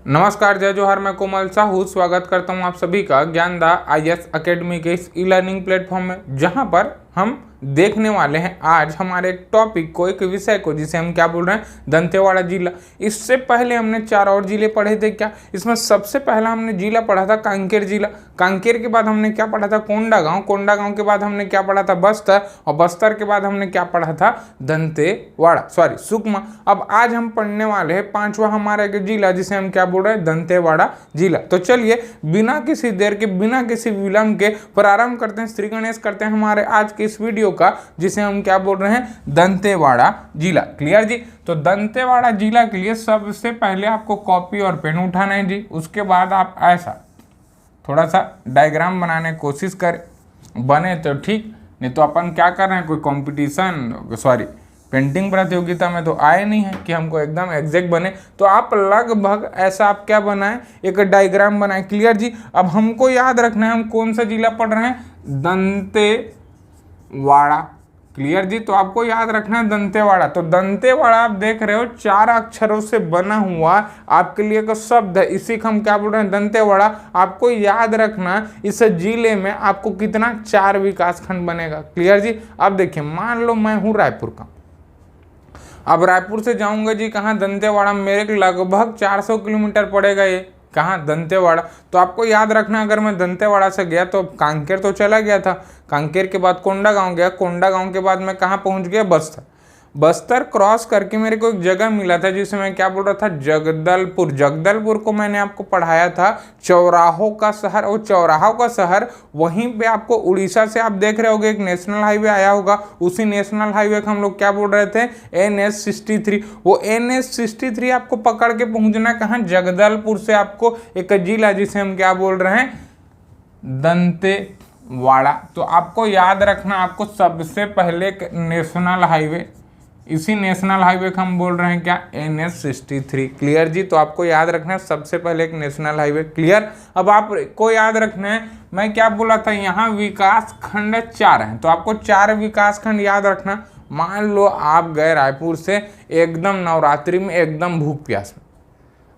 नमस्कार, जय जोहार। मैं कोमल साहू स्वागत करता हूं आप सभी का ज्ञानदा आईएएस एकेडमी के इस ई लर्निंग प्लेटफॉर्म में, जहां पर हम देखने वाले हैं आज हमारे एक टॉपिक को, एक विषय को, जिसे हम क्या बोल रहे हैं, दंतेवाड़ा जिला। इससे पहले हमने 4 और जिले पढ़े थे। क्या इसमें सबसे पहला हमने जिला पढ़ा था कांकेर जिला। कांकेर के बाद हमने क्या पढ़ा था, कोंडागांव। कोंडागांव के बाद हमने क्या पढ़ा था, बस्तर। और बस्तर के बाद हमने क्या पढ़ा था, दंतेवाड़ा, सुकमा। अब आज हम पढ़ने वाले हैं 5वां हमारा एक जिला, जिसे हम क्या बोल रहे हैं, दंतेवाड़ा जिला। तो चलिए बिना किसी देर के, बिना किसी विलंब के प्रारंभ करते हैं, श्री गणेश करते हैं हमारे आज के इस वीडियो का, जिसे हम क्या बोल रहे हैं, दंतेवाड़ा जिला। क्लियर जी। तो दंतेवाड़ा जिला के लिए सबसे पहले आपको कॉपी और पेन उठाना है जी। उसके बाद आप ऐसा थोड़ा सा डायग्राम बनाने की कोशिश करें, बने तो ठीक, नहीं तो अपन क्या कर रहे हैं, कोई कंपटीशन पेंटिंग प्रतियोगिता में तो आए नहीं है कि हमको एकदम एग्जैक्ट बने। तो आप लगभग ऐसा आप क्या बनाएं, एक डायग्राम बनाएं। क्लियर जी। अब हमको याद रखना है हम कौन सा जिला पढ़ रहे हैं, दंतेवाड़ा। क्लियर जी। तो आपको याद रखना है दंतेवाड़ा। तो दंतेवाड़ा आप देख रहे हो 4 अक्षरों से बना हुआ आपके लिए एक शब्द है, इसी को हम क्या बोल रहे हैं, दंतेवाड़ा। आपको याद रखना इस जिले में आपको कितना, 4 विकास खंड बनेगा। क्लियर जी। अब देखिए, मान लो मैं हूँ रायपुर का। अब रायपुर से जाऊंगा जी कहाँ, दंतेवाड़ा। मेरे लगभग 400 किलोमीटर पड़ेगा ये, कहाँ, दंतेवाड़ा। तो आपको याद रखना, अगर मैं दंतेवाड़ा से गया तो कांकेर तो चला गया था, कांकेर के बाद कोंडागांव गया, कोंडागांव के बाद मैं कहाँ पहुंच गया, बस्तर। बस्तर क्रॉस करके मेरे को एक जगह मिला था जिसे मैं क्या बोल रहा था, जगदलपुर। जगदलपुर को मैंने आपको पढ़ाया था चौराहों का शहर। और चौराहों का शहर वहीं पे आपको उड़ीसा से आप देख रहे होगे एक नेशनल हाईवे आया होगा, उसी नेशनल हाईवे का हम लोग क्या बोल रहे थे, NH63। वो NH63 आपको पकड़ के पहुंचना कहाँ, जगदलपुर से आपको एक जिला जिसे हम क्या बोल रहे हैं, दंतेवाड़ा। तो आपको याद रखना, आपको सबसे पहले एक नेशनल हाईवे, इसी नेशनल हाईवे का हम बोल रहे हैं क्या, NH63। क्लियर जी। तो आपको याद रखना है सबसे पहले एक नेशनल हाईवे। क्लियर। अब आपको याद रखना है, मैं क्या बोला था, यहाँ विकास खंड 4 हैं, तो आपको 4 विकास खंड याद रखना। मान लो आप गए रायपुर से एकदम नवरात्रि में, एकदम भूख प्यास में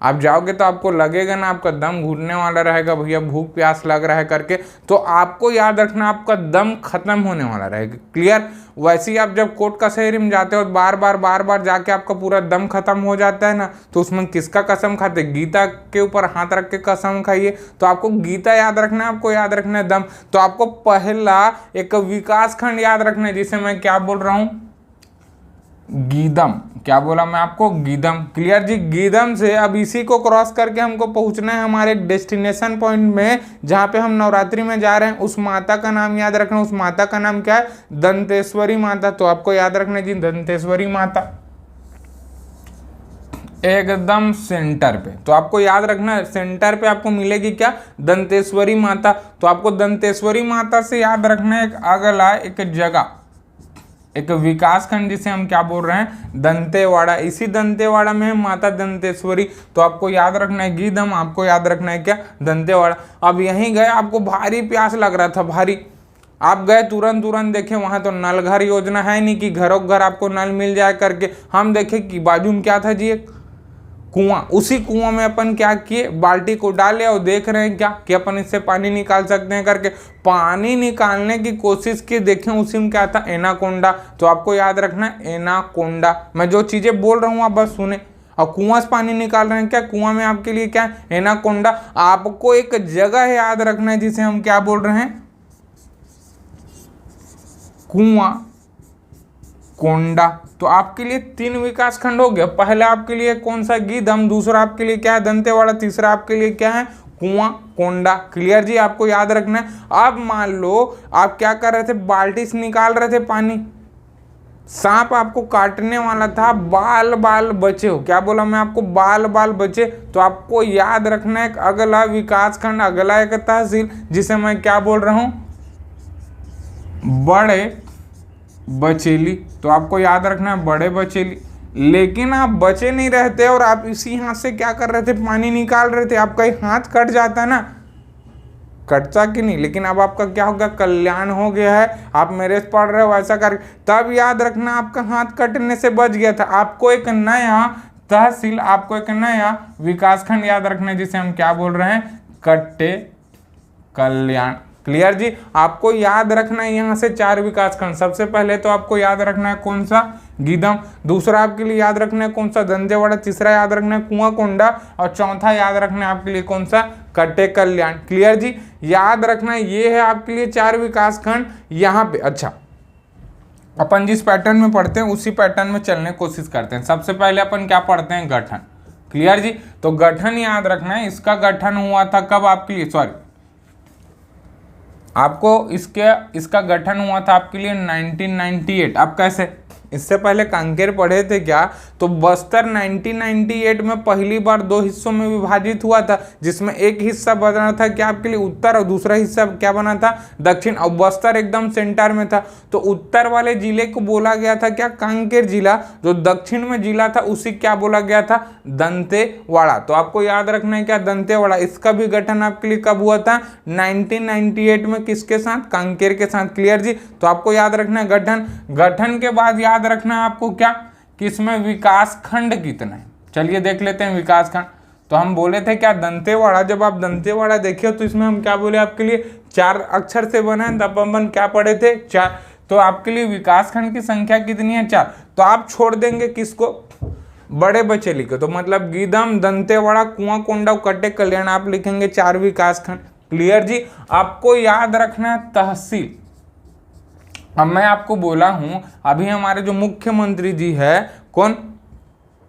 आप जाओगे, तो आपको लगेगा ना, आपका दम घुटने वाला रहेगा, भैया भूख प्यास लग रहा है करके। तो आपको याद रखना आपका दम खत्म होने वाला रहेगा। क्लियर। वैसे ही आप जब कोर्ट कचहरी में जाते हो, बार बार जाके आपका पूरा दम खत्म हो जाता है ना, तो उसमें किसका कसम खाते, गीता के ऊपर हाथ रख के कसम खाइए। तो आपको गीता याद रखना है, आपको याद रखना है दम। तो आपको पहला एक विकास खंड याद रखना है, जिसे मैं क्या बोल रहा हूँ, गीदम। क्या बोला मैं आपको, गीदम। क्लियर जी। गीदम से अब इसी को क्रॉस करके हमको पहुंचना है हमारे डेस्टिनेशन पॉइंट में, जहां पे हम नवरात्रि में जा रहे हैं। उस माता का नाम याद रखना, उस माता का नाम क्या है, दंतेश्वरी माता। तो आपको याद रखना जी, दंतेश्वरी माता एकदम सेंटर पे। तो आपको याद रखना सेंटर पे आपको मिलेगी क्या, दंतेश्वरी माता। तो आपको दंतेश्वरी माता से याद रखना है एक अगला एक जगह, एक विकास खंड, जिसे हम क्या बोल रहे हैं, दंतेवाड़ा। इसी दंतेवाड़ा में है माता दंतेश्वरी। तो आपको याद रखना है गीदम, आपको याद रखना है क्या, दंतेवाड़ा। अब यहीं गए, आपको भारी प्यास लग रहा था, भारी। आप गए तुरंत देखे वहां तो नल घर योजना है नहीं कि घरों घर आपको नल मिल जाए करके। हम देखे कि बाजू में क्या था जी, एक कुआं। उसी कुआं में अपन क्या किए, बाल्टी को डाले और देख रहे हैं क्या कि अपन इससे पानी निकाल सकते हैं करके। पानी निकालने की कोशिश की, देखें उसी में क्या था, एनाकोंडा। तो आपको याद रखना है एनाकोंडा। मैं जो चीजें बोल रहा हूँ आप बस सुने। और कुआं से पानी निकाल रहे हैं क्या, कुआं में आपके लिए क्या, एनाकोंडा। आपको एक जगह याद रखना है जिसे हम क्या बोल रहे हैं, कुआं कोंडा। तो आपके लिए 3 विकास खंड हो गया। पहला आपके लिए कौन सा, गीदम। दूसरा आपके लिए क्या है, दंतेवाड़ा। तीसरा आपके लिए क्या है, कुआं कोंडा। क्लियर जी। आपको याद रखना है। अब मान लो आप क्या कर रहे थे, बाल्टी से निकाल रहे थे पानी, सांप आपको काटने वाला था, बाल बचे हो। क्या बोला मैं आपको, बाल बचे। तो आपको याद रखना है अगला विकास खंड, अगला एक तहसील, जिसे मैं क्या बोल रहा हूं, बड़े बचेली। तो आपको याद रखना है बड़े बचेली। लेकिन आप बचे नहीं रहते और आप इसी हाथ से क्या कर रहे थे, पानी निकाल रहे थे। आपका हाथ कट जाता है ना, कटता कि नहीं, लेकिन अब आपका क्या हो गया, कल्याण हो गया है। आप मेरे से पढ़ रहे हो ऐसा कर, तब याद रखना आपका हाथ कटने से बच गया था। आपको एक नया तहसील आपको एक नया विकासखंड याद रखना है जिसे हम क्या बोल रहे हैं, कट्टे कल्याण। क्लियर जी, आपको याद रखना है यहाँ से 4 विकासखंड। सबसे पहले तो आपको याद रखना है कौन सा, गीदम। दूसरा आपके लिए याद रखना है कौन सा, दंतेवाड़ा। तीसरा याद रखना है कुआंकोंडा। और चौथा याद रखना है आपके लिए कौन सा, कट्टे कल्याण। क्लियर जी, याद रखना ये है आपके लिए 4 विकासखंड यहाँ पे। अच्छा, अपन जिस पैटर्न में पढ़ते हैं उसी पैटर्न में चलने की कोशिश करते हैं। सबसे पहले अपन क्या पढ़ते हैं, गठन। क्लियर जी, तो गठन याद रखना है। इसका गठन हुआ था कब आपके लिए, सॉरी, आपको इसका गठन हुआ था आपके लिए 1998। अब कैसे, इससे पहले कांकेर पढ़े थे क्या, तो बस्तर 1998 में पहली बार 2 हिस्सों में विभाजित हुआ था, जिसमें एक हिस्सा बना था क्या आपके लिए उत्तर और दूसरा हिस्सा क्या बना था, दक्षिण। और बस्तर एकदम सेंटर में था, तो उत्तर वाले जिले को बोला गया था क्या, कांकेर जिला। जो दक्षिण में जिला था उसी क्या बोला गया था, दंतेवाड़ा। तो आपको याद रखना है क्या, दंतेवाड़ा। इसका भी गठन आपके लिए कब हुआ था, 1998 में। किसके साथ, कांकेर के साथ। क्लियर जी, तो आपको याद रखना है गठन। गठन के बाद याद रखना है आपको क्या, कि इसमें विकास खंड कितने हैं। चलिए देख लेते हैं विकास खंड। तो हम बोले थे क्या, दंतेवाड़ा। जब आप दंतेवाड़ा देखिए तो इसमें हम क्या बोले आपके लिए, 4 अक्षर से बना है। तब अपन क्या पढ़े थे, 4। तो आपके लिए विकास खंड की संख्या कितनी है, 4। तो आप छोड़ देंगे किसको, बड़े बच्चे लिखे, तो मतलब गीदम, दंतेवाड़ा, कुआंकोंडा, कट्टे कल्याण आप लिखेंगे 4 विकास खंड। क्लियर जी, आपको याद रखना है तहसील। अब मैं आपको बोला हूं, अभी हमारे जो मुख्यमंत्री जी है, कौन,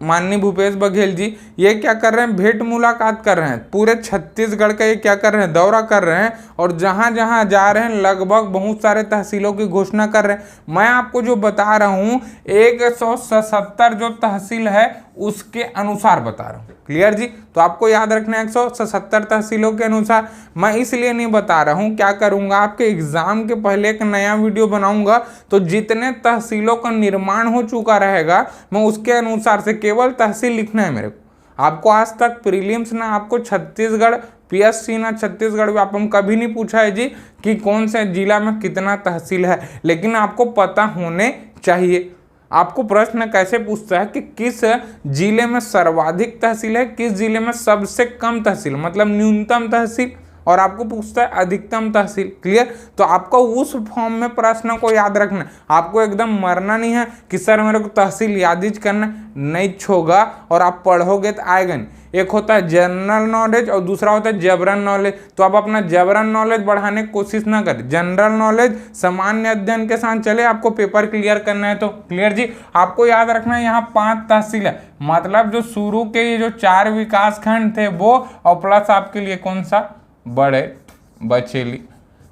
माननीय भूपेश बघेल जी, ये क्या कर रहे हैं, भेंट मुलाकात कर रहे हैं। पूरे छत्तीसगढ़ का ये क्या कर रहे हैं, दौरा कर रहे हैं। और जहां जहां जा रहे हैं लगभग बहुत सारे तहसीलों की घोषणा कर रहे हैं। मैं आपको जो बता रहा हूं 177 जो तहसील है उसके अनुसार बता रहा हूं। क्लियर जी, तो आपको याद रखना है 177 तहसीलों के अनुसार। मैं इसलिए नहीं बता रहा हूं, क्या करूंगा, आपके एग्जाम के पहले एक नया वीडियो बनाऊंगा, तो जितने तहसीलों का निर्माण हो चुका रहेगा मैं उसके अनुसार से केवल तहसील लिखना है मेरे को। आपको आज तक प्रीलिम्स ना आपको छत्तीसगढ़ पीएससी ना छत्तीसगढ़ व्यापम कभी नहीं पूछा है जी कि कौन से जिला में कितना तहसील है, लेकिन आपको पता होने चाहिए। आपको प्रश्न कैसे पूछता है कि किस जिले में सर्वाधिक तहसील है, किस जिले में सबसे कम तहसील, मतलब न्यूनतम तहसील, और आपको पूछता है अधिकतम तहसील। क्लियर, तो आपको उस फॉर्म में प्रश्न को याद रखना है। आपको एकदम मरना नहीं है कि सर मेरे को तहसील याद ही करना, नहीं छोगा और आप पढ़ोगे तो आएगा नहीं। एक होता है जनरल नॉलेज और दूसरा होता है जबरन नॉलेज। तो आप अपना जबरन नॉलेज बढ़ाने की कोशिश ना करें, जनरल नॉलेज सामान्य अध्ययन के साथ चले, आपको पेपर क्लियर करना है तो। क्लियर जी, आपको याद रखना है यहाँ 5 तहसील है, मतलब जो शुरू के ये जो 4 विकास खंड थे वो, और प्लस आपके लिए कौन सा, बड़े बचेली।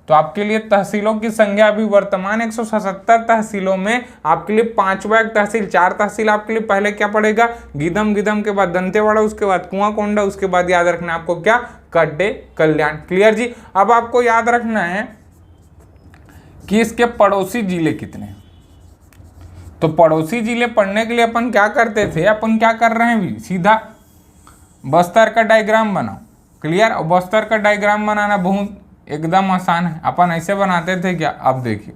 तो आपके लिए तहसीलों की संख्या अभी वर्तमान 177 तहसीलों में आपके लिए 5वां एक तहसील, 4 तहसील आपके लिए पहले क्या पड़ेगा, गीदम, गीदम के बाद दंतेवाड़ा, उसके बाद कुआंकोंडा, उसके बाद याद रखना है आपको क्या, कट्टे कल्याण। क्लियर जी, अब आपको याद रखना है कि इसके पड़ोसी जिले कितने हैं। तो पड़ोसी जिले पढ़ने के लिए अपन क्या करते थे, अपन क्या कर रहे हैं भी, सीधा बस्तर का डायग्राम बनाओ। क्लियर, और बस्तर का डायग्राम बनाना बहुत एकदम आसान है। अपन ऐसे बनाते थे क्या, अब देखिए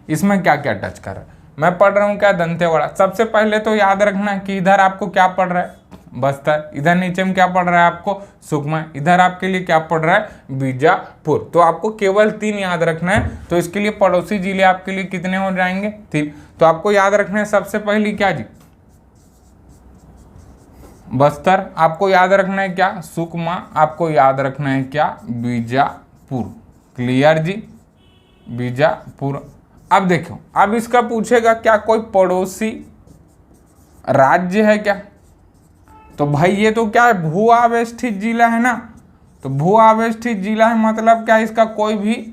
इसमें क्या क्या टच कर रहा है। मैं पढ़ रहा हूँ क्या, दंतेवाड़ा। सबसे पहले तो याद रखना कि इधर आपको क्या पढ़ रहा है, बस्तर। इधर नीचे में क्या पढ़ रहा है आपको, सुकमा। इधर आपके लिए क्या पढ़ रहा है, बीजापुर। तो आपको केवल 3 याद रखना है। तो इसके लिए पड़ोसी जिले आपके लिए कितने हो जाएंगे, 3। तो आपको याद रखना है सबसे पहली क्या जी, बस्तर। आपको याद रखना है क्या, सुकमा। आपको याद रखना है क्या, बीजापुर। क्लियर जी, बीजापुर। अब देखो, अब इसका पूछेगा क्या कोई पड़ोसी राज्य है क्या, तो भाई ये तो क्या है, भू आवेष्टित जिला है ना। तो भू आवेष्टित जिला है मतलब क्या, इसका कोई भी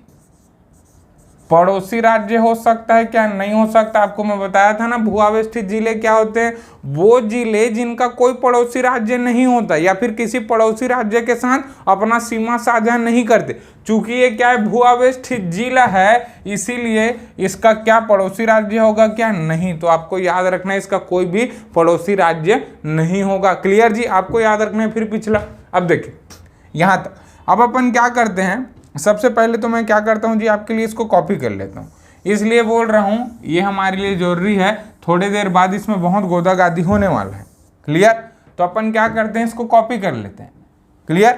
पड़ोसी राज्य हो सकता है क्या, नहीं हो सकता। आपको मैं बताया था ना, भू आवेष्टित जिले क्या होते हैं, वो जिले जिनका कोई पड़ोसी राज्य नहीं होता या फिर किसी पड़ोसी राज्य के साथ अपना सीमा साझा नहीं करते। चूंकि ये क्या है, भू आवेष्टित जिला है, इसीलिए इसका क्या पड़ोसी राज्य होगा क्या, नहीं। तो आपको याद रखना है इसका कोई भी पड़ोसी राज्य नहीं होगा। क्लियर जी, आपको याद रखना है। फिर पिछला, अब देखिए यहाँ तक। अब अपन क्या करते हैं, सबसे पहले तो मैं क्या करता हूँ जी, आपके लिए इसको कॉपी कर लेता हूँ। इसलिए बोल रहा हूँ ये हमारे लिए जरूरी है, थोड़ी देर बाद इसमें बहुत गोदागादी होने वाला है। क्लियर, तो अपन क्या करते हैं, इसको कॉपी कर लेते हैं। क्लियर,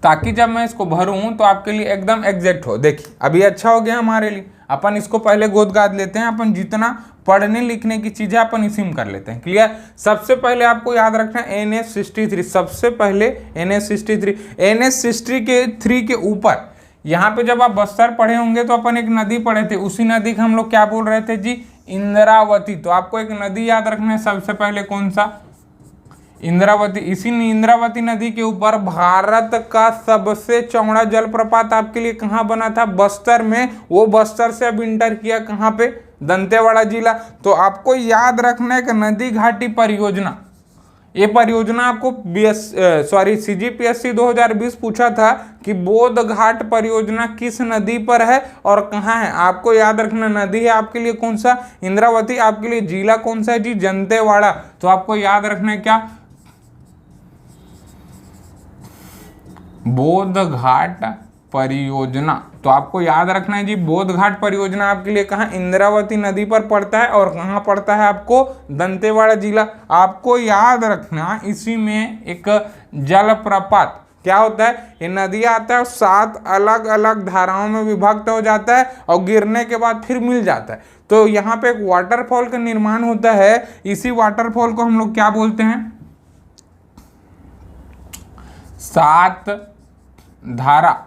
ताकि जब मैं इसको भरूं तो आपके लिए एकदम एग्जैक्ट हो। देखिए अभी अच्छा हो गया हमारे लिए। अपन इसको पहले गोद गाद लेते हैं, अपन जितना पढ़ने लिखने की चीजें अपन इसी में कर लेते हैं। क्लियर, सबसे पहले आपको याद रखना है NH63। सबसे पहले NH63 के 3 के ऊपर यहाँ पे जब आप बस्तर पढ़े होंगे तो अपन एक नदी पढ़े थे, उसी नदी का हम लोग क्या बोल रहे थे जी, इंद्रावती। तो आपको एक नदी याद रखना है सबसे पहले, कौन सा, इंद्रावती। इसी इंद्रावती नदी के ऊपर भारत का सबसे चौड़ा जलप्रपात आपके लिए कहाँ बना था, बस्तर में। वो बस्तर से अब इंटर किया कहाँ पे, दंतेवाड़ा जिला। तो आपको याद रखना है कि नदी घाटी परियोजना, ये परियोजना आपको CGPSC 2020 पूछा था कि बोध घाट परियोजना किस नदी पर है और कहाँ है। आपको याद रखना, नदी है आपके लिए कौन सा, इंद्रावती। आपके लिए जिला कौन सा है जी, दंतेवाड़ा। तो आपको याद रखना है क्या, बोध घाट परियोजना। तो आपको याद रखना है जी, बोध घाट परियोजना आपके लिए कहाँ, इंद्रावती नदी पर पड़ता है और कहाँ पड़ता है आपको, दंतेवाड़ा जिला। आपको याद रखना इसी में एक जलप्रपात क्या होता है, ये नदी आता है और 7 अलग अलग धाराओं में विभक्त हो जाता है और गिरने के बाद फिर मिल जाता है। तो यहाँ पे एक वाटरफॉल का निर्माण होता है। इसी वाटरफॉल को हम लोग क्या बोलते हैं, 7 धारा,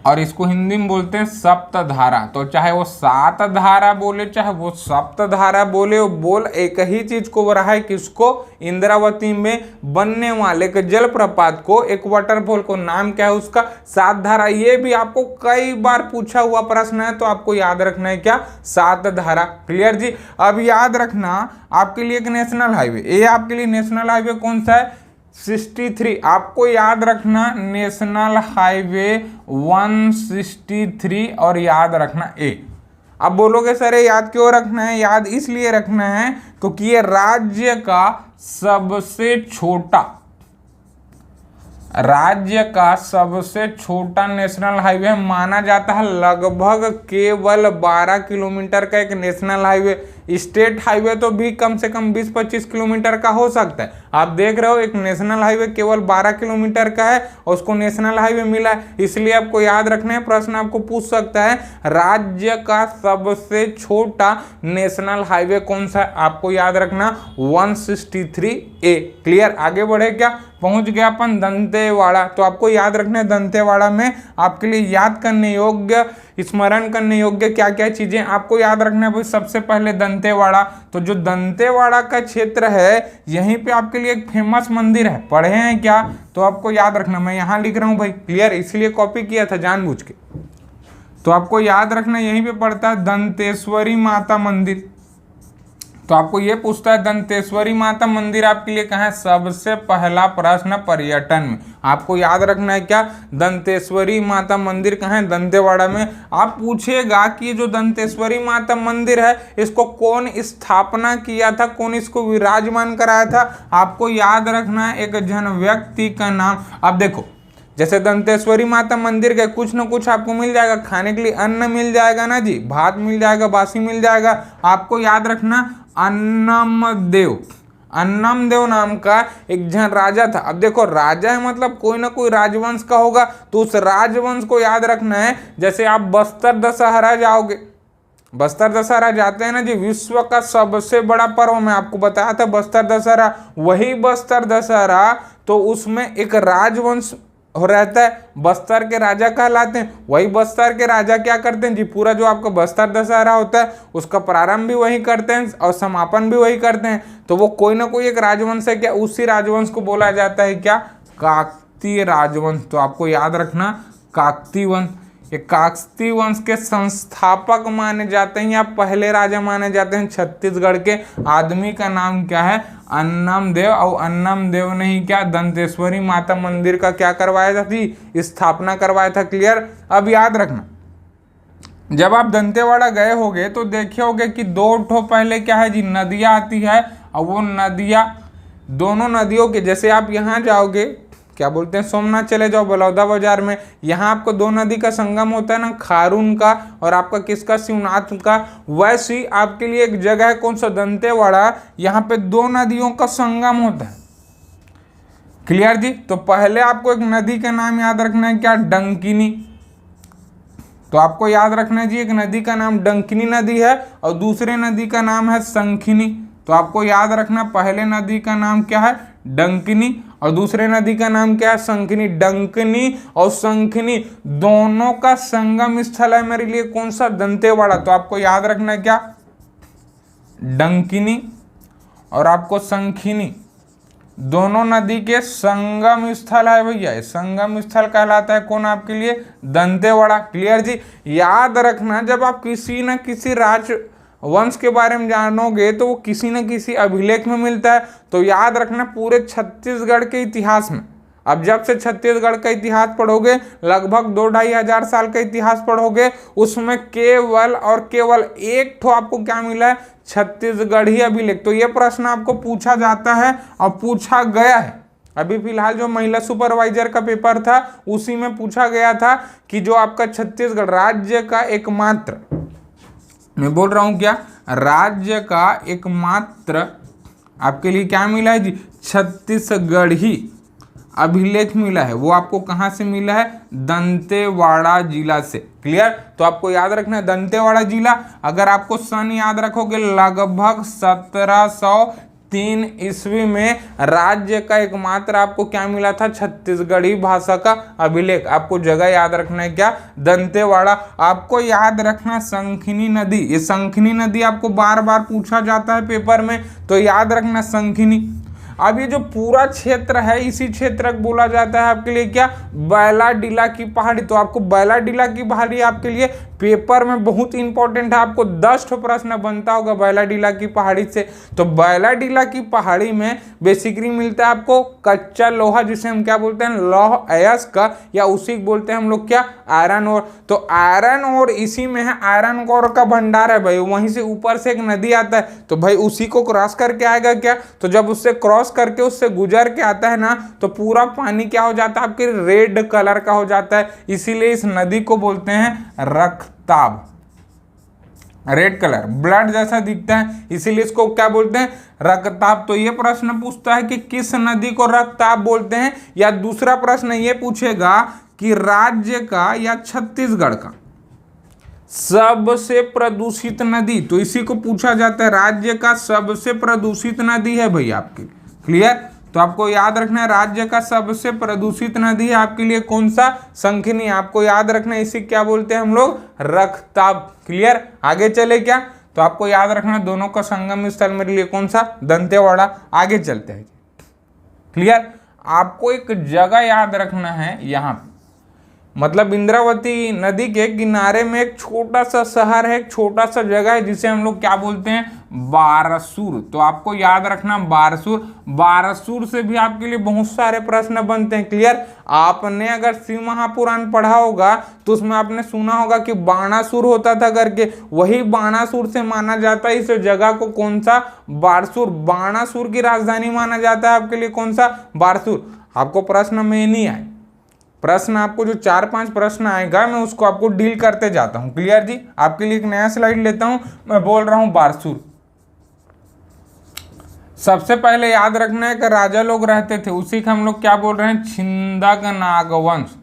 और इसको हिंदी में बोलते हैं सप्तधारा। तो चाहे वो 7 धारा बोले चाहे वो सप्तधारा बोले, वो बोल एक ही चीज को रहा है, किसको, इंद्रावती में बनने वाले के जलप्रपात को, एक वाटरफॉल को। नाम क्या है उसका, 7 धारा। ये भी आपको कई बार पूछा हुआ प्रश्न है, तो आपको याद रखना है क्या, 7 धारा। क्लियर जी। अब याद रखना आपके लिए एक नेशनल हाईवे, ये आपके लिए नेशनल हाईवे कौन सा है, 63। आपको याद रखना नेशनल हाईवे 163 और याद रखना ए। अब बोलोगे सर ये याद क्यों रखना है, याद इसलिए रखना है क्योंकि ये राज्य का सबसे छोटा नेशनल हाईवे माना जाता है। लगभग केवल 12 किलोमीटर का एक नेशनल हाईवे। स्टेट हाईवे तो भी कम से कम 20-25 किलोमीटर का हो सकता है। आप देख रहे हो एक नेशनल हाईवे केवल 12 किलोमीटर का है और उसको नेशनल हाईवे मिला है। इसलिए आपको याद रखना है, प्रश्न आपको पूछ सकता है राज्य का सबसे छोटा नेशनल हाईवे कौन सा है, आपको याद रखना 163A। क्लियर, आगे बढ़े क्या, पहुंच गया अपन दंतेवाड़ा। तो आपको याद रखना है दंतेवाड़ा में आपके लिए याद करने योग्य, स्मरण करने योग्य क्या क्या चीजें आपको याद रखना है भाई। सबसे पहले दंतेवाड़ा, तो जो दंतेवाड़ा का क्षेत्र है यहीं पे आपके लिए एक फेमस मंदिर है, पढ़े हैं क्या, तो आपको याद रखना। मैं यहाँ लिख रहा हूँ भाई, क्लियर, इसलिए कॉपी किया था जानबूझ के। तो आपको याद रखना यहीं पे पड़ता है दंतेश्वरी माता मंदिर। तो आपको ये पूछता है दंतेश्वरी माता मंदिर आपके लिए कहाँ है, सबसे पहला प्रश्न पर्यटन में। आपको याद रखना है क्या, दंतेश्वरी माता मंदिर कहाँ है, दंतेवाड़ा में। आप पूछेगा कि जो दंतेश्वरी माता मंदिर है इसको कौन स्थापना किया था, कौन इसको विराजमान कराया था। आपको याद रखना है एक जन व्यक्ति का नाम। अब देखो जैसे दंतेश्वरी माता मंदिर के कुछ न कुछ आपको मिल जाएगा, खाने के लिए अन्न मिल जाएगा ना जी, भात मिल जाएगा, बासी मिल जाएगा। आपको याद रखना अन्नमदेव नाम का एक जन राजा था। अब देखो राजा है मतलब कोई ना कोई राजवंश का होगा, तो उस राजवंश को याद रखना है। जैसे आप बस्तर दशहरा जाओगे, बस्तर दशहरा जाते हैं ना जी, विश्व का सबसे बड़ा पर्व मैं आपको बताया था बस्तर दशहरा। वही बस्तर दशहरा तो उसमें एक राजवंश हो रहता है, बस्तर के राजा कहलाते हैं। वही बस्तर के राजा क्या करते हैं जी, पूरा जो आपका बस्तर दशहरा होता है उसका प्रारंभ भी वही करते हैं और समापन भी वही करते हैं। तो वो कोई ना कोई एक राजवंश है क्या, उसी राजवंश को बोला जाता है क्या, काकतीय राजवंश। तो आपको याद रखना काकतीय वंश। ये काकतीय वंश के संस्थापक माने जाते हैं या पहले राजा माने जाते हैं छत्तीसगढ़ के। आदमी का नाम क्या है, अन्नमदेव। और अन्नमदेव ने ही क्या, दंतेश्वरी माता मंदिर का क्या करवाया था जी, स्थापना करवाया था। क्लियर। अब याद रखना जब आप दंतेवाड़ा गए होगे तो देखे होगे कि 2 ठो पहले क्या है जी, नदियाँ आती है। और वो नदियाँ, दोनों नदियों के, जैसे आप यहाँ जाओगे क्या बोलते हैं, सोमनाथ चले जाओ बलौदा बाजार में, यहाँ आपको दो नदी का संगम होता है ना, खारून का और आपका किसका, शिवनाथ का। वैसे ही आपके लिए एक जगह है, कौन सा, दंतेवाड़ा, यहाँ पे दो नदियों का संगम होता है। क्लियर जी। तो पहले आपको एक नदी का नाम याद रखना है, क्या, डंकिनी। तो आपको याद रखना है जी, एक नदी का नाम डंकिनी नदी है और दूसरे नदी का नाम है शंखिनी। तो आपको याद रखना, पहले नदी का नाम क्या है, डंकिनी, और दूसरे नदी का नाम क्या है, शंखिनी। डंकिनी और शंखिनी दोनों का संगम स्थल है मेरे लिए कौन सा, दंतेवाड़ा। तो आपको याद रखना है क्या, डंकिनी और आपको शंखिनी दोनों नदी के संगम स्थल है भैया, संगम स्थल कहलाता है कौन आपके लिए, दंतेवाड़ा। क्लियर जी। याद रखना, जब आप किसी न किसी राजवंश के बारे में जानोगे तो वो किसी न किसी अभिलेख में मिलता है। तो याद रखना, पूरे छत्तीसगढ़ के इतिहास में, अब जब से छत्तीसगढ़ का इतिहास पढ़ोगे, लगभग 2-2.5 हजार का इतिहास पढ़ोगे, उसमें केवल और केवल एक ठो आपको क्या मिला है, छत्तीसगढ़ी अभिलेख। तो ये प्रश्न आपको पूछा जाता है और पूछा गया है। अभी फिलहाल जो महिला सुपरवाइजर का पेपर था उसी में पूछा गया था कि जो आपका छत्तीसगढ़ राज्य का एकमात्र, मैं बोल रहा हूं क्या, राज्य का एकमात्र आपके लिए क्या मिला है जी, छत्तीसगढ़ी अभिलेख मिला है। वो आपको कहां से मिला है, दंतेवाड़ा जिला से। क्लियर। तो आपको याद रखना है दंतेवाड़ा जिला। अगर आपको सन याद रखोगे, लगभग 1703 ईस्वी में राज्य का एकमात्र आपको क्या मिला था, छत्तीसगढ़ी भाषा का अभिलेख। आपको जगह याद रखना है क्या, दंतेवाड़ा। आपको याद रखना शंखिनी नदी, ये शंखिनी नदी आपको बार बार पूछा जाता है पेपर में, तो याद रखना शंखिनी। अब ये जो पूरा क्षेत्र है, इसी क्षेत्र को बोला जाता है आपके लिए क्या, बैलाडीला की पहाड़ी। तो आपको बैलाडीला की पहाड़ी आपके लिए पेपर में बहुत इंपॉर्टेंट है, आपको 10 प्रश्न बनता होगा बैलाडीला की पहाड़ी से। तो बैलाडीला की पहाड़ी में बेसिकली मिलता है आपको कच्चा लोहा, जिसे हम क्या बोलते हैं, लौह अयस्क का, या उसी को बोलते हैं हम लोग क्या, आयरन ओर। तो आयरन ओर इसी में है, आयरन ओर का भंडार है भाई। वहीं से ऊपर से एक नदी आता है, तो भाई उसी को क्रॉस करके आएगा क्या, तो जब उससे क्रॉस करके उससे गुजर के आता है ना, तो पूरा पानी क्या हो जाता है, आपके रेड कलर का हो जाता है। इसीलिए इस नदी को बोलते हैं रक्तताब, रेड कलर, ब्लड जैसा दिखता है, इसीलिए इसको क्या बोलते हैं, रक्तताब। तो ये प्रश्न पूछता है कि किस नदी को रक्तताब बोलते हैं, या दूसरा प्रश्न ये पूछेगा कि राज्य का या छत्तीसगढ़ का सबसे प्रदूषित नदी, तो इसी को पूछा जाता है, राज्य का सबसे प्रदूषित नदी है भैया आपकी। क्लियर। तो आपको याद रखना है राज्य का सबसे प्रदूषित नदी है आपके लिए कौन सा, शंखिनी। आपको याद रखना है इसी क्या बोलते हैं हम लोग, रक्तताब। क्लियर। आगे चले क्या, तो आपको याद रखना दोनों का संगम स्थल मेरे लिए कौन सा, दंतेवाड़ा। आगे चलते हैं। क्लियर। आपको एक जगह याद रखना है, यहाँ पे मतलब इंद्रावती नदी के किनारे में एक छोटा सा शहर है, एक छोटा सा जगह है, जिसे हम लोग क्या बोलते हैं, बारसूर। तो आपको याद रखना बारसूर। बारसूर से भी आपके लिए बहुत सारे प्रश्न बनते हैं। क्लियर। आपने अगर शिव महापुराण पढ़ा होगा तो उसमें आपने सुना होगा कि बाणासुर होता था करके, वही बाणासुर से माना जाता है इस जगह को कौन सा, बारसूर। बाणासुर की राजधानी माना जाता है आपके लिए कौन सा, बारसूर। आपको प्रश्न में नहीं आए, प्रश्न आपको जो 4-5 प्रश्न आएगा मैं उसको आपको डील करते जाता हूं। क्लियर जी। आपके लिए एक नया स्लाइड लेता हूं, मैं बोल रहा हूं बारसूर। सबसे पहले याद रखना है कि राजा लोग रहते थे, उसी का हम लोग क्या बोल रहे हैं, छिंदक नागवंश।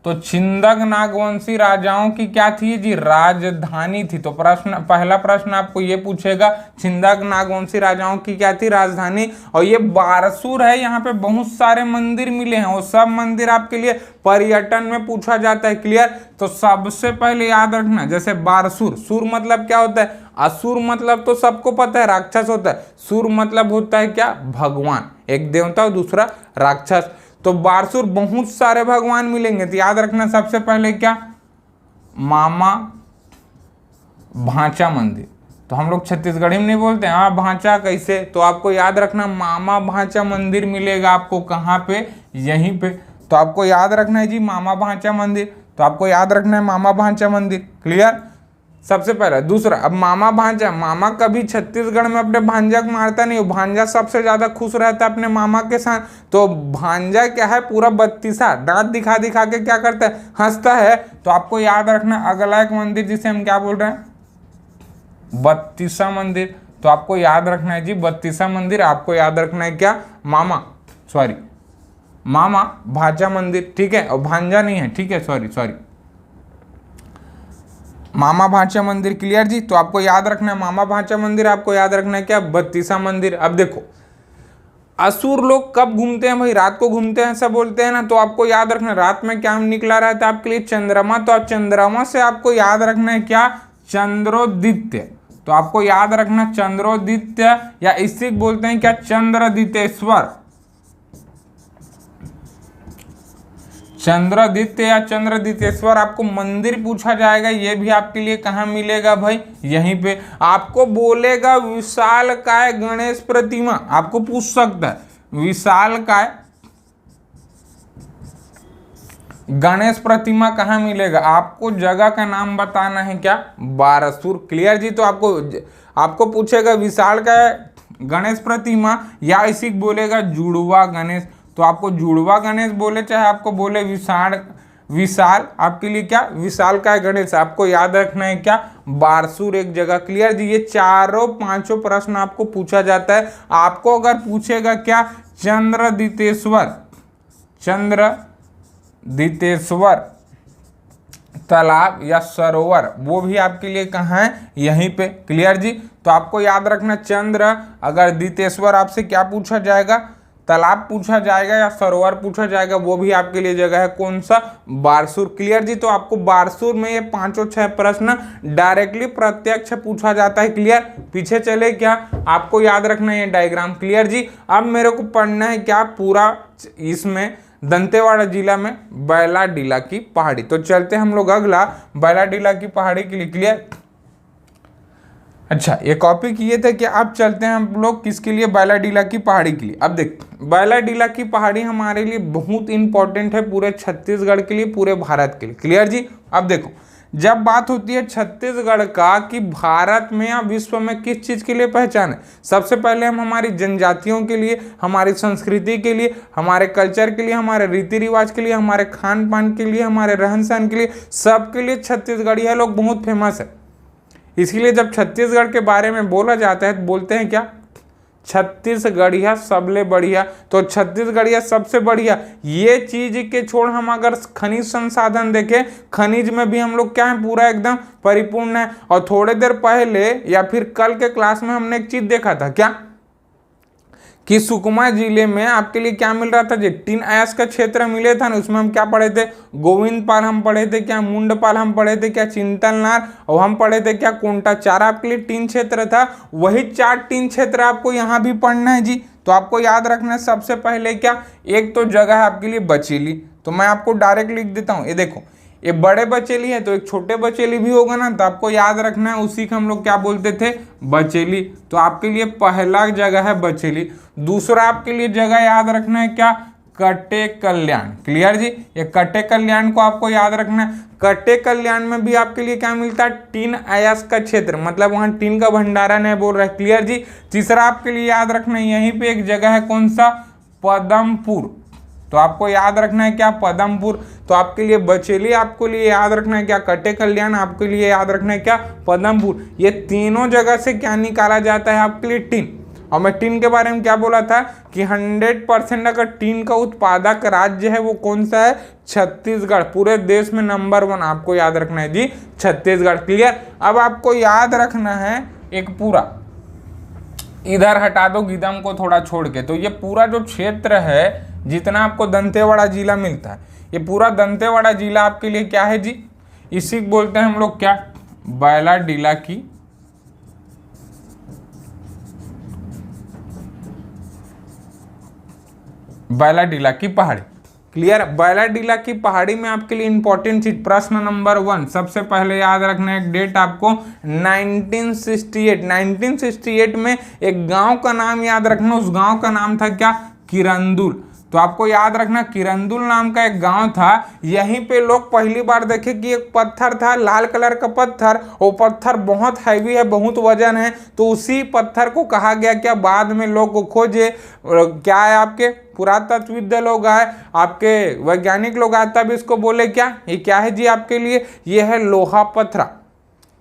तो छिंदक नागवंशी राजाओं की क्या थी जी, राजधानी थी। तो पहला प्रश्न आपको ये पूछेगा, छिंदक नागवंशी राजाओं की क्या थी, राजधानी। और ये बारसूर है, यहाँ पे बहुत सारे मंदिर मिले हैं, और सब मंदिर आपके लिए पर्यटन में पूछा जाता है। क्लियर। तो सबसे पहले याद रखना, जैसे बारसूर, सूर मतलब क्या होता है, असुर मतलब तो सबको पता है राक्षस होता है, सूर मतलब होता है क्या, भगवान, एक देवता और दूसरा राक्षस। तो बारसूर बहुत सारे भगवान मिलेंगे। तो याद रखना सबसे पहले क्या, मामा भांचा मंदिर। तो हम लोग छत्तीसगढ़ी में नहीं बोलते हैं, हाँ भांचा कैसे, तो आपको याद रखना मामा भांचा मंदिर मिलेगा आपको कहाँ पे, यहीं पे। तो आपको याद रखना है जी मामा भांचा मंदिर। तो आपको याद रखना है मामा भांचा मंदिर। क्लियर। सबसे पहला। दूसरा, अब मामा भांजा, मामा कभी छत्तीसगढ़ में अपने भांजा को मारता नहीं, भांजा सबसे ज्यादा खुश रहता है अपने मामा के साथ। तो भांजा क्या है, पूरा बत्तीसा दांत दिखा दिखा के क्या करता है, हंसता है। तो आपको याद रखना अगला एक मंदिर जिसे हम क्या बोल रहे हैं, बत्तीसा मंदिर। तो आपको याद रखना है जी बत्तीसा मंदिर। आपको याद रखना है क्या, मामा भांजा मंदिर, ठीक है, और भांजा नहीं है, ठीक है, सॉरी, मामा भांचा मंदिर। क्लियर जी। तो आपको याद रखना है मामा भांचा मंदिर, आपको याद रखना है क्या, बत्तीसा मंदिर। अब देखो असुर लोग कब घूमते हैं भाई, रात को घूमते हैं ऐसा बोलते हैं ना। तो आपको याद रखना रात में क्या निकला रहता है आपके लिए, चंद्रमा। तो आप चंद्रमा से आपको याद रखना है क्या, चंद्रोदित्य। तो आपको याद रखना चंद्रोदित्य, या इसी बोलते हैं क्या, चंद्रदितेश्वर। चंद्रदित्य या चंद्रदितेश्वर आपको मंदिर पूछा जाएगा, ये भी आपके लिए कहाँ मिलेगा भाई, यहीं पे। आपको बोलेगा विशालकाय गणेश प्रतिमा, आपको पूछ सकता है विशालकाय गणेश प्रतिमा कहाँ मिलेगा। आपको जगह का नाम बताना है क्या, बारसूर। क्लियर जी। तो आपको पूछेगा विशालकाय गणेश प्रतिमा, या इसी बोलेगा जुड़वा गणेश। तो आपको जुड़वा गणेश बोले चाहे आपको बोले विशाल आपके लिए क्या, विशाल का गणेश। आपको याद रखना है क्या, बारसूर एक जगह। क्लियर जी। ये चारों पांचों प्रश्न आपको पूछा जाता है। आपको अगर पूछेगा क्या, चंद्रदितेश्वर तालाब या सरोवर, वो भी आपके लिए कहाँ है, यहीं पे। क्लियर जी। तो आपको याद रखना चंद्र, अगर दितेश्वर आपसे क्या पूछा जाएगा, तालाब पूछा जाएगा या सरोवर पूछा जाएगा, वो भी आपके लिए जगह है कौन सा, बारसूर। क्लियर जी। तो आपको बारसूर में ये 5-6 प्रश्न डायरेक्टली प्रत्यक्ष पूछा जाता है। क्लियर। पीछे चले क्या, आपको याद रखना है ये डायग्राम। क्लियर जी। अब मेरे को पढ़ना है क्या, पूरा इसमें दंतेवाड़ा जिला में बैलाडीला की पहाड़ी। तो चलते हम लोग अगला बैलाडीला की पहाड़ी के लिए। क्लियर। अच्छा, ये कॉपी किए थे कि अब चलते हैं हम लोग किसके लिए, बैलाडीला की पहाड़ी के लिए। अब देख, बैलाडीला की पहाड़ी हमारे लिए बहुत इंपॉर्टेंट है, पूरे छत्तीसगढ़ के लिए, पूरे भारत के लिए। क्लियर जी। अब देखो, जब बात होती है छत्तीसगढ़ का कि भारत में या विश्व में किस चीज के लिए पहचान है, सबसे पहले हम हमारी जनजातियों के लिए, हमारी संस्कृति के लिए, हमारे कल्चर के लिए, हमारे रीति रिवाज के लिए, हमारे खान पान के लिए, हमारे रहन सहन के लिए, सबके लिए छत्तीसगढ़िया लोग बहुत फेमस है। इसलिए जब छत्तीसगढ़ के बारे में बोला जाता है तो बोलते हैं क्या, छत्तीसगढ़िया सबले बढ़िया। तो छत्तीसगढ़िया सबसे बढ़िया। ये चीज के छोड़ हम अगर खनिज संसाधन देखें, खनिज में भी हम लोग क्या है, पूरा एकदम परिपूर्ण है। और थोड़े देर पहले या फिर कल के क्लास में हमने एक चीज देखा था क्या, कि सुकमा जिले में आपके लिए क्या मिल रहा था, जो टीन अयास का क्षेत्र मिले था ना, उसमें हम क्या पढ़े थे, गोविंदपाल हम पढ़े थे क्या, मुंडपाल हम पढ़े थे क्या, चिंतलनार, और हम पढ़े थे क्या, कोंटा। 4 आपके लिए टीन क्षेत्र था। वही 4 टीन क्षेत्र आपको यहाँ भी पढ़ना है जी। तो आपको याद रखना है सबसे पहले क्या, एक तो जगह है आपके लिए बचेली। तो मैं आपको डायरेक्ट लिख देता हूँ, ये देखो, ये बड़े बचेली है तो एक छोटे बचेली भी होगा ना। तो आपको याद रखना है उसी को हम लोग क्या बोलते थे, बचेली। तो आपके लिए पहला जगह है बचेली। दूसरा आपके लिए जगह याद रखना है क्या, कटे कल्याण। क्लियर जी। ये कटे कल्याण को आपको याद रखना है। कटे कल्याण में भी आपके लिए क्या मिलता है, टीन अयास का क्षेत्र, मतलब वहां टीन का भंडारण है बोल रहा है। क्लियर जी। तीसरा आपके लिए याद रखना है, यहीं पे एक जगह है कौन सा, पदमपुर। तो आपको याद रखना है क्या, पदमपुर। तो आपके लिए बचेली आपको लिए याद रखना है क्या, कटे कल्याण, आपके लिए याद रखना है क्या, पदमपुर। ये तीनों जगह से क्या निकाला जाता है आपके लिए, टीन। और मैं टीन के बारे में क्या बोला था कि 100% अगर टीन का उत्पादक राज्य है वो कौन सा है, छत्तीसगढ़। पूरे देश में नंबर 1 आपको याद रखना है जी, छत्तीसगढ़। क्लियर। अब आपको याद रखना है एक पूरा, इधर हटा दो गिदम को थोड़ा छोड़ के, तो ये पूरा जो क्षेत्र है जितना आपको दंतेवाड़ा जिला मिलता है, ये पूरा दंतेवाड़ा जिला आपके लिए क्या है जी, इसी को बोलते हैं हम लोग क्या, बैलाडीला की पहाड़ी। क्लियर। बैलाडीला की पहाड़ी में आपके लिए इंपॉर्टेंट चीज, प्रश्न नंबर 1 सबसे पहले याद रखना है, एक डेट आपको 1968 में एक गांव का नाम याद रखना। उस गांव का नाम था क्या, किरंदुल। तो आपको याद रखना किरंदुल नाम का एक गांव था। यहीं पे लोग पहली बार देखे कि एक पत्थर था लाल कलर का पत्थर, वो पत्थर बहुत हैवी है, बहुत वजन है, तो उसी पत्थर को कहा गया क्या, बाद में लोग खोजे, क्या है आपके पुरातत्वविद लोग आए, आपके वैज्ञानिक लोग आए, तब इसको बोले क्या, ये क्या है जी आपके लिए, ये है लोहा पत्थरा,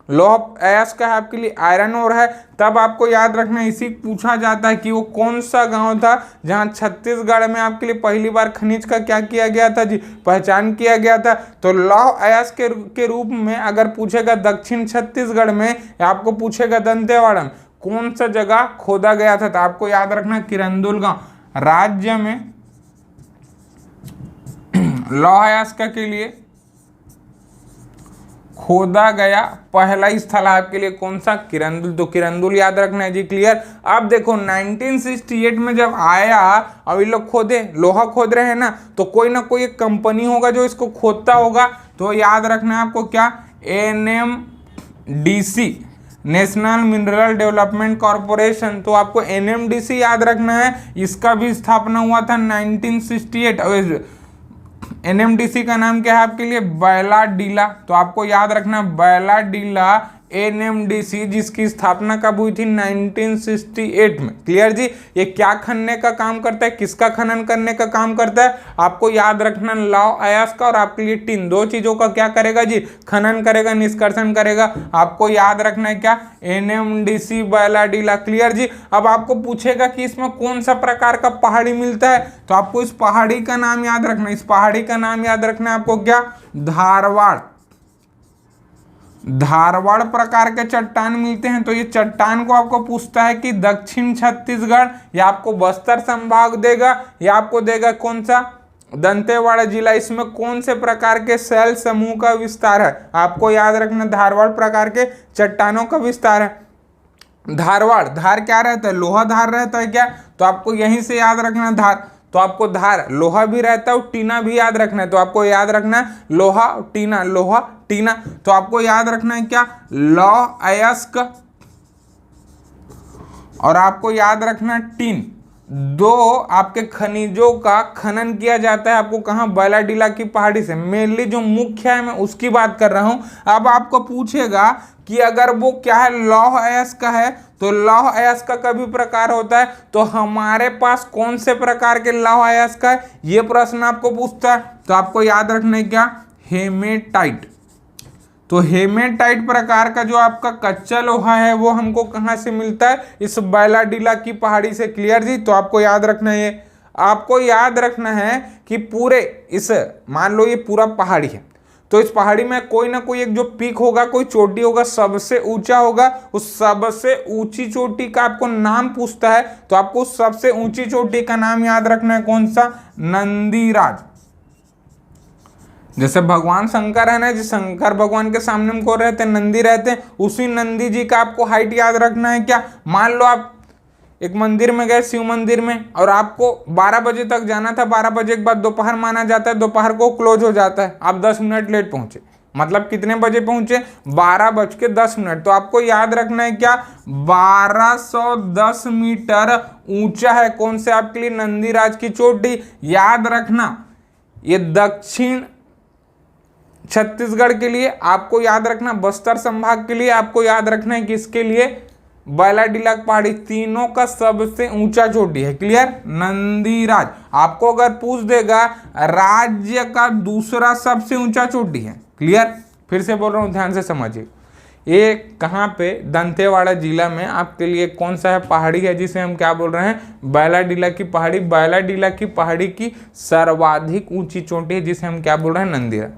लोहा अयस्क है आपके लिए, आयरन ओर है। तब आपको याद रखना, इसी पूछा जाता है कि वो कौन सा गांव था जहां छत्तीसगढ़ में आपके लिए पहली बार खनिज का क्या किया गया था जी, पहचान किया गया था। तो लौह अयस्क के रूप में अगर पूछेगा दक्षिण छत्तीसगढ़ में, या आपको पूछेगा दंतेवाड़ा में कौन सा जगह खोदा गया था, तो आपको याद रखना किरंदुल गांव राज्य में लौह अयस्क के लिए खोदा गया पहला स्थल आपके लिए कौन सा, किरंदुल। तो किरंदुल याद रखना है जी, क्लियर। अब देखो 1968 में जब आया, अब ये लोग खोदे, लोहा खोद रहे हैं ना कोई एक कंपनी होगा जो इसको खोदता होगा, तो याद रखना है आपको क्या, NMDC, national mineral development corporation. तो आपको NMDC याद रखना है, इसका भी स्थापना हुआ था 1968। NMDC का नाम क्या है आपके लिए, बैलाडीला। तो आपको याद रखना बैलाडीला NMDC, जिसकी स्थापना कब हुई थी, 1968 में। क्लियर जी। ये क्या खनने का काम करता है, किसका खनन करने का काम करता है, आपको याद रखना लौह अयस्क और आपके लिए टिन, दो चीजों का क्या करेगा जी, खनन करेगा, निष्कर्षण करेगा। आपको याद रखना है क्या, NMDC बैलाडीला। क्लियर जी। अब आपको पूछेगा कि इसमें कौन सा प्रकार का पहाड़ी मिलता है, तो आपको इस पहाड़ी का नाम याद रखना, इस पहाड़ी का नाम याद रखना है आपको क्या, धारवाड़। धारवाड़ प्रकार के चट्टान मिलते हैं। तो ये चट्टान को आपको पूछता है कि दक्षिण छत्तीसगढ़, या आपको बस्तर संभाग देगा, या आपको देगा कौन सा, दंतेवाड़ा जिला, इसमें कौन से प्रकार के शैल समूह का विस्तार है, आपको याद रखना धारवाड़ प्रकार के चट्टानों का विस्तार है। धारवाड़, धार क्या रहता है, लोहा धार रहता है क्या, तो आपको यहीं से याद रखना धार। तो आपको धार, लोहा भी रहता है और टीना भी याद रखना है। तो आपको याद रखना है लोहा टीना, लोहा टीना। तो आपको याद रखना है क्या, लौह अयस्क और आपको याद रखना टीन, दो आपके खनिजों का खनन किया जाता है। आपको कहाँ, बैलाडीला की पहाड़ी से। मेनली जो मुख्य है मैं उसकी बात कर रहा हूं। अब आपको पूछेगा कि अगर वो क्या है, लौह अयस्क है, तो लौह अयस्क का भी प्रकार होता है, तो हमारे पास कौन से प्रकार के लौह अयस्क है, ये प्रश्न आपको पूछता है। तो आपको याद रखना है क्या, हेमेटाइट। तो हेमेटाइट प्रकार का जो आपका कच्चा लोहा है वो हमको कहाँ से मिलता है, इस बैलाडीला की पहाड़ी से। क्लियर जी। तो आपको याद रखना है, आपको याद रखना है कि पूरे इस, मान लो ये पूरा पहाड़ी है, तो इस पहाड़ी में कोई ना कोई एक जो पीक होगा, कोई चोटी होगा, सबसे ऊंचा होगा। उस सबसे ऊंची चोटी का आपको नाम पूछता है, तो आपको सबसे ऊंची चोटी का नाम याद रखना है कौन सा, नंदीराज। जैसे भगवान शंकर है ना, जिस शंकर भगवान के सामने हमको रहते हैं, नंदी रहते हैं, उसी नंदी जी का आपको हाइट याद रखना है क्या। मान लो आप एक मंदिर में गए, शिव मंदिर में, और आपको 12 बजे तक जाना था, 12 बजे के बाद दोपहर माना जाता है, दोपहर को क्लोज हो जाता है, आप 10 मिनट लेट पहुंचे, मतलब कितने बजे पहुंचे, 12:10। तो आपको याद रखना है क्या, 1210 मीटर ऊंचा है कौन से आपके लिए, नंदीराज की चोटी। याद रखना ये दक्षिण छत्तीसगढ़ के लिए, आपको याद रखना बस्तर संभाग के लिए, आपको याद रखना है कि इसके लिए बैलाडीला पहाड़ी तीनों का सबसे ऊंचा चोटी है। क्लियर, नंदीराज। आपको अगर पूछ देगा राज्य का दूसरा सबसे ऊंचा चोटी है। क्लियर, फिर से बोल रहा हूं, ध्यान से समझिए। ये कहाँ पे, दंतेवाड़ा जिला में आपके लिए कौन सा है, पहाड़ी है जिसे हम क्या बोल रहे हैं, बैलाडीला की पहाड़ी। बैलाडीला की पहाड़ी की सर्वाधिक ऊंची चोटी है जिसे हम क्या बोल रहे हैं, नंदीराज।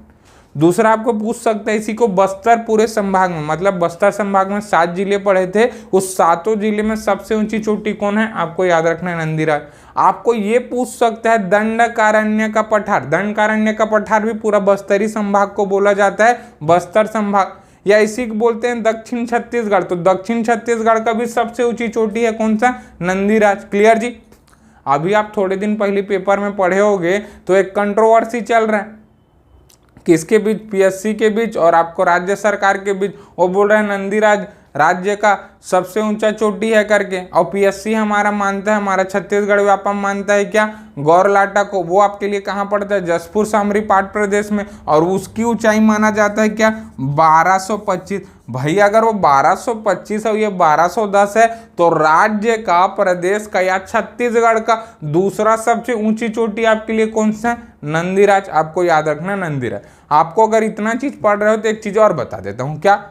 दूसरा आपको पूछ सकता है इसी को, बस्तर पूरे संभाग में, मतलब बस्तर संभाग में 7 जिले पड़े थे, उस 7 जिले में सबसे ऊंची चोटी कौन है, आपको याद रखना है नंदीराज। आपको ये पूछ सकता है दंडकारण्य का पठार। दंडकारण्य का पठार भी पूरा बस्तरी संभाग को बोला जाता है, बस्तर संभाग, या इसी को बोलते हैं दक्षिण छत्तीसगढ़। तो दक्षिण छत्तीसगढ़ का भी सबसे ऊंची चोटी है कौन सा, नंदीराज। क्लियर जी। अभी आप थोड़े दिन पहले पेपर में पढ़े होंगे, तो एक कंट्रोवर्सी चल रहा है किसके बीच, PSC के बीच और आपको राज्य सरकार के बीच। वो बोल रहे हैं नंदीराज राज्य का सबसे ऊंचा चोटी है करके, और पीएससी हमारा मानता है, हमारा छत्तीसगढ़ व्यापम मानता है क्या, गौरलाटा को, वो आपके लिए कहाँ पड़ता है, जसपुर सामरी पाट प्रदेश में, और उसकी ऊंचाई माना जाता है क्या, 1225। भाई अगर वो 1225 और ये 1210 है तो राज्य का, प्रदेश का या छत्तीसगढ़ का दूसरा सबसे ऊंची चोटी आपके लिए कौन सा है, नंदीराज। आपको याद रखना नंदीराज। आपको अगर इतना चीज पढ़ रहे हो तो एक चीज और बता देता हूं, क्या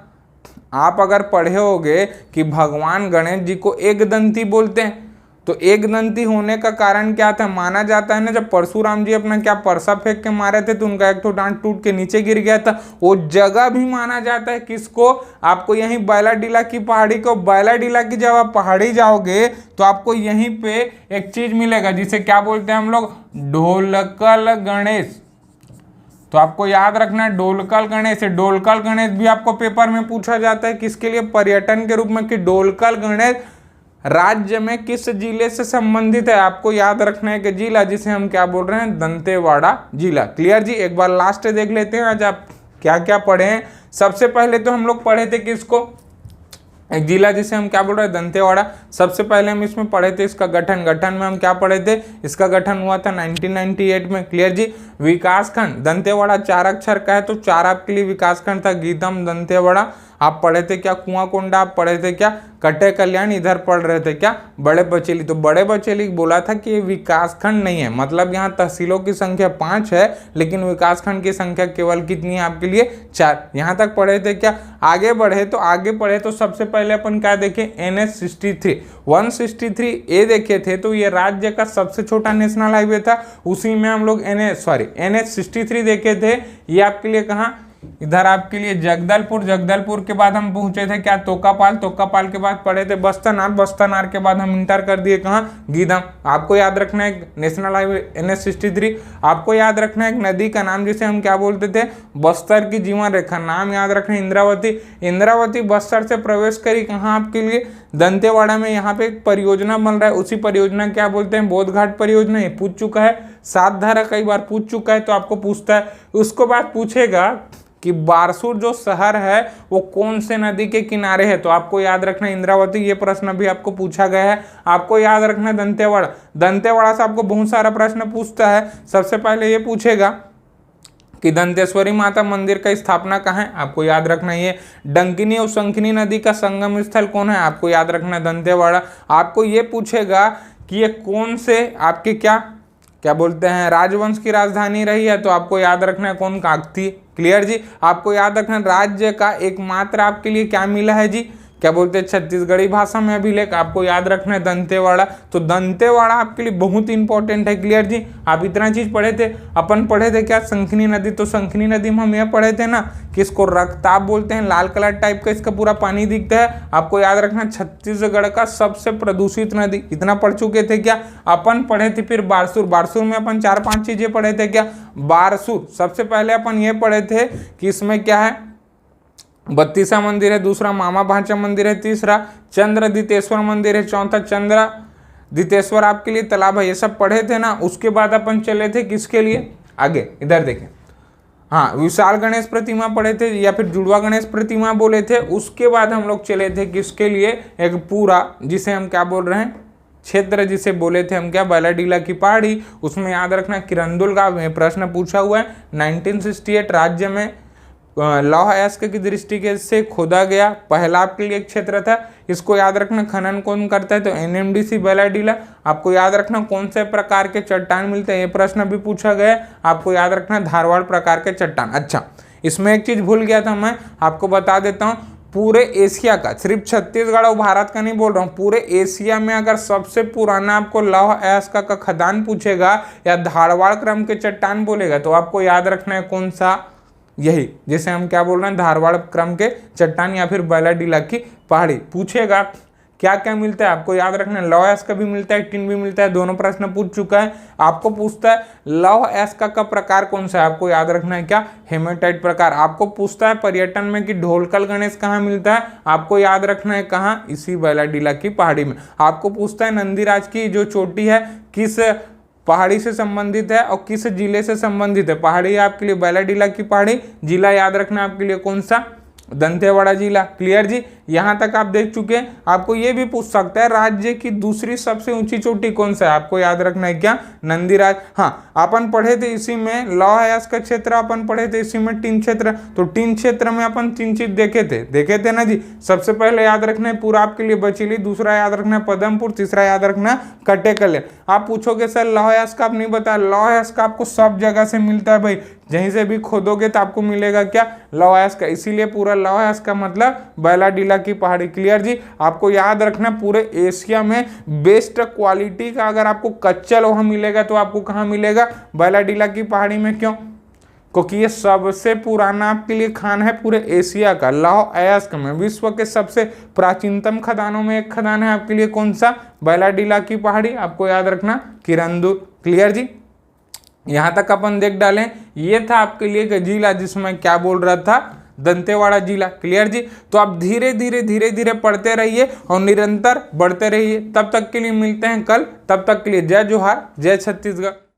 आप अगर पढ़े होगे कि भगवान गणेश जी को एकदंती बोलते हैं, तो एकदंती होने का कारण क्या था, माना जाता है ना जब परशुराम जी अपना क्या परसा फेंक के मारे थे तो उनका एक तो डांट टूट के नीचे गिर गया था, वो जगह भी माना जाता है किसको, आपको यहीं बैलाडीला की पहाड़ी को। बैलाडीला की जब आप पहाड़ी जाओगे तो आपको यहीं पे एक चीज मिलेगा जिसे क्या बोलते हैं हम लोग, ढोलकल गणेश। तो आपको याद रखना है डोलकल गणेश। डोलकल गणेश भी आपको पेपर में पूछा जाता है किसके लिए, पर्यटन के रूप में, कि डोलकल गणेश राज्य में किस जिले से संबंधित है। आपको याद रखना है कि जिला जिसे हम क्या बोल रहे हैं, दंतेवाड़ा जिला। क्लियर जी। एक बार लास्ट देख लेते हैं आज आप क्या क्या पढ़े हैं। सबसे पहले तो हम लोग पढ़े थे किसको, एक जिला जिसे हम क्या बोल रहे हैं, दंतेवाड़ा। सबसे पहले हम इसमें पढ़े थे इसका गठन। गठन में हम क्या पढ़े थे, इसका गठन हुआ था 1998 में। क्लियर जी। विकास खंड, दंतेवाड़ा 4 अक्षर का है तो 4 आपके लिए विकास खंड था, गीदम, दंतेवाड़ा। आप पढ़े थे क्या, कुआंकोंडा। आप पढ़े थे क्या, कटे कल्याण। इधर पढ़ रहे थे क्या, बड़े बचेली। तो बड़े बचेली बोला था कि ये विकास खंड नहीं है, मतलब यहाँ तहसीलों की संख्या 5 है लेकिन विकास खंड की संख्या केवल कितनी है आपके लिए, 4। यहाँ तक पढ़े थे क्या। आगे बढ़े तो सबसे पहले अपन क्या देखे, NH63 163 ए देखे थे तो ये राज्य का सबसे छोटा नेशनल हाईवे था। उसी में हम लोग NH63 देखे थे। ये आपके लिए कहाँ, इधर आपके लिए जगदलपुर। जगदलपुर के बाद हम पहुंचे थे क्या, तोकापाल। तोकापाल के बाद पढ़े थे बस्तनार। बस्तनार के बाद हम इंटर कर दिए कहाँ, गीदम। आपको याद रखना है नेशनल हाईवे NH63। आपको याद रखना है एक नदी का नाम जिसे हम क्या बोलते थे, बस्तर की जीवन रेखा। नाम याद रखना है इंद्रावती। इंद्रावती बस्तर से प्रवेश करी कहाँ आपके लिए, दंतेवाड़ा में। यहाँ पे एक परियोजना बन रहा है, उसी परियोजना क्या बोलते हैं, बोध घाट परियोजना। ये पूछ चुका है, 7 धारा कई बार पूछ चुका है तो आपको पूछता है। उसको बाद पूछेगा कि बारसूर जो शहर है वो कौन से नदी के किनारे है, तो आपको याद रखना इंद्रावती। ये प्रश्न भी आपको पूछा गया है। आपको याद रखना दंतेवाड़ा। दंतेवाड़ा से आपको बहुत सारा प्रश्न पूछता है। सबसे पहले ये पूछेगा कि दंतेश्वरी माता मंदिर का स्थापना कहाँ है, आपको याद रखना ये। डंकिनी और शंखिनी नदी का संगम स्थल कौन है, आपको याद रखना दंतेवाड़ा। आपको ये पूछेगा कि ये कौन से आपके क्या बोलते हैं राजवंश की राजधानी रही है, तो आपको याद रखना है कौन, काकती। क्लियर जी। आपको याद रखना राज्य का एकमात्र आपके लिए क्या मिला है जी, क्या बोलते हैं छत्तीसगढ़ी भाषा में अभिलेख। आपको याद रखना है दंतेवाड़ा। तो दंतेवाड़ा आपके लिए बहुत इंपॉर्टेंट है। क्लियर जी। आप इतना चीज पढ़े थे। अपन पढ़े थे क्या, शंखिनी नदी। तो शंखिनी नदी में हम यह पढ़े थे ना कि इसको रक्ताब बोलते हैं, लाल कलर टाइप का इसका पूरा पानी दिखता है। आपको याद रखना छत्तीसगढ़ का सबसे प्रदूषित नदी। इतना पढ़ चुके थे क्या। अपन पढ़े थे फिर बारसूर। बारसूर में अपन 4-5 चीजें पढ़े थे क्या। बारसूर सबसे पहले अपन ये पढ़े थे कि इसमें क्या है, 32वां मंदिर है। दूसरा मामा भांचा मंदिर है। तीसरा चंद्रदितेश्वर मंदिर है। चौथा चंद्रदितेश्वर आपके लिए तालाब है। ये सब पढ़े थे ना। उसके बाद अपन चले थे किसके लिए, आगे इधर देखें, हाँ विशाल गणेश प्रतिमा पढ़े थे या फिर जुड़वा गणेश प्रतिमा बोले थे। उसके बाद हम लोग चले थे किसके लिए, एक पूरा जिसे हम क्या बोल रहे हैं, क्षेत्र जिसे बोले थे हम क्या, बैलाडीला की पहाड़ी। उसमें याद रखना किरंदुल का प्रश्न पूछा हुआ है। 1968 राज्य में लौह अयस्क की दृष्टि से खोदा गया पहला आपके लिए क्षेत्र था। इसको याद रखना। खनन कौन करता है, तो NMDC बैलाडीला। आपको याद रखना कौन से प्रकार के चट्टान मिलते हैं, ये प्रश्न भी पूछा गया। आपको याद रखना धारवाड़ प्रकार के चट्टान। अच्छा, इसमें एक चीज भूल गया था, मैं आपको बता देता हूँ। पूरे एशिया का, सिर्फ छत्तीसगढ़ और भारत का नहीं बोल रहा हूँ, पूरे एशिया में अगर सबसे पुराना आपको लौह अयस्क का खदान पूछेगा या धारवाड़ क्रम के चट्टान बोलेगा तो आपको याद रखना है कौन सा, यही जिसे हम क्या बोल रहे हैं, धारवाड़ क्रम के चट्टान या फिर बैलाडीला की पहाड़ी। पूछेगा क्या क्या मिलता है, आपको याद रखना है लौह अयस्क भी मिलता है, टिन भी मिलता है। दोनों प्रश्न पूछ चुका है। आपको पूछता है लौह अयस्क का प्रकार कौन सा है, आपको याद रखना है क्या, हेमेटाइट प्रकार। आपको पूछता है पर्यटन में कि ढोलकल गणेश कहाँ मिलता है, आपको याद रखना है कहाँ, इसी बैलाडीला की पहाड़ी में। आपको पूछता है नंदीराज की जो चोटी है किस पहाड़ी से संबंधित है और किस जिले से संबंधित है। पहाड़ी आपके लिए बैलाडीला की पहाड़ी, जिला याद रखना आपके लिए कौन सा, दंतेवाड़ा जिला। क्लियर जी। यहाँ तक आप देख चुके हैं। आपको ये भी पूछ सकता है राज्य की दूसरी सबसे ऊंची चोटी कौन सा है, आपको याद रखना है क्या, नंदीराज। हाँ, अपन पढ़े थे इसी में लौह अयस्क का क्षेत्र, अपन पढ़े थे इसी में टिन क्षेत्र। तो टिन क्षेत्र में अपन 3 चीज देखे थे ना जी। सबसे पहले याद रखना है पूरा आपके लिए बचीली, दूसरा याद रखना है पदमपुर, तीसरा याद रखना है कटेकल्याण। आप पूछोगे सर लौह अयस्क आप नहीं बताया, लौह अयस्क आपको सब जगह से मिलता है भाई, जहीं से भी खोदोगे तो आपको मिलेगा क्या, लौह अयस्क। इसीलिए पूरा लौह अयस्क का मतलब बैलाडीला की पहाड़ी। क्लियर जी। आपको याद रखना पूरे एशिया में बेस्ट क्वालिटी का अगर आपको कच्चा लोहा मिलेगा तो आपको कहाँ मिलेगा, बैलाडीला की पहाड़ी में। क्यों, क्योंकि ये सबसे पुराना आपके लिए खान है पूरे एशिया का, लौह अयस्क में। विश्व के सबसे प्राचीनतम खदानों में एक खदान है आपके लिए कौन सा, बैलाडीला की पहाड़ी। आपको याद रखना किरंदुल। क्लियर जी। यहां तक अपन देख डालें। ये था आपके लिए एक जिला जिसमें क्या बोल रहा था, दंतेवाड़ा जिला। क्लियर जी। तो आप धीरे धीरे पढ़ते रहिए और निरंतर बढ़ते रहिए। तब तक के लिए मिलते हैं कल, तब तक के लिए जय जोहार, जय छत्तीसगढ़।